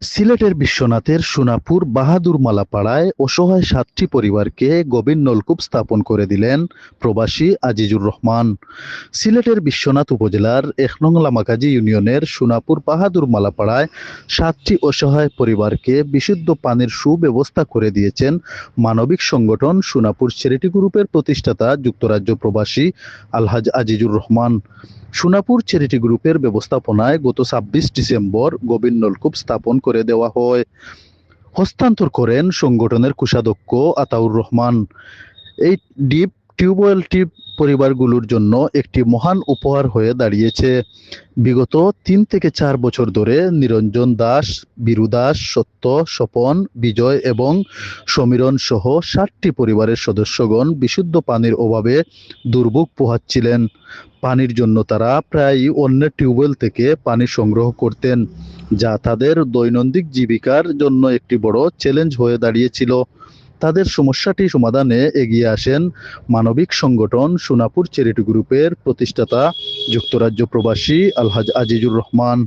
সিলেটের বিশ্বনাথের সোনাপুর বাহাদুর মালাপাড়ায় অসহায় ৭টি পরিবারকে গভীর নলকূপ স্থাপন করে দিলেন প্রবাসী আজিজুর রহমান। সিলেটের বিশ্বনাথ উপজেলার ১ নং লামাকাজি ইউনিয়নের সোনাপুর বাহাদুর মালাপাড়ায় ৭টি অসহায় পরিবারকে বিশুদ্ধ পানির সুব্যবস্থা করে দিয়েছেন মানবিক সংগঠন সোনাপুর চ্যারিটি গ্রুপের প্রতিষ্ঠাতা যুক্তরাজ্য প্রবাসী আলহাজ আজিজুর রহমান। সোনাপুর চ্যারিটি গ্রুপের ব্যবস্থাপনায় গত ২৬ ডিসেম্বর গভীর নলকূপ স্থাপন করে দেওয়া হয়। হস্তান্তর করেন সংগঠনের কোষাধ্যক্ষ আতাউর রহমান। এই ডিপ টিউবওয়েলটি পরিবারগুলোর জন্য একটি মহান উপহার হয়ে দাঁড়িয়েছে। বিগত ৩ থেকে ৪ বছর ধরে নিরঞ্জন দাস, বীরু দাস, সত্য, স্বপন, বিজয় এবং সমীরণ সহ ৬০টি পরিবারের সদস্যগণ বিশুদ্ধ পানির অভাবে দুর্ভোগ পোহাচ্ছিলেন। পানির জন্য তারা প্রায়ই অন্যের টিউবওয়েল থেকে পানি সংগ্রহ করতেন, যা তাদের দৈনন্দিন জীবিকার জন্য একটি বড় চ্যালেঞ্জ হয়ে দাঁড়িয়েছিল। তাদের সমস্যাটি সমাধানে এগিয়ে আসেন মানবিক সংগঠন সোনাপুর চ্যারিটি গ্রুপের প্রতিষ্ঠাতা যুক্তরাজ্য প্রবাসী আলহাজ আজিজুর রহমান।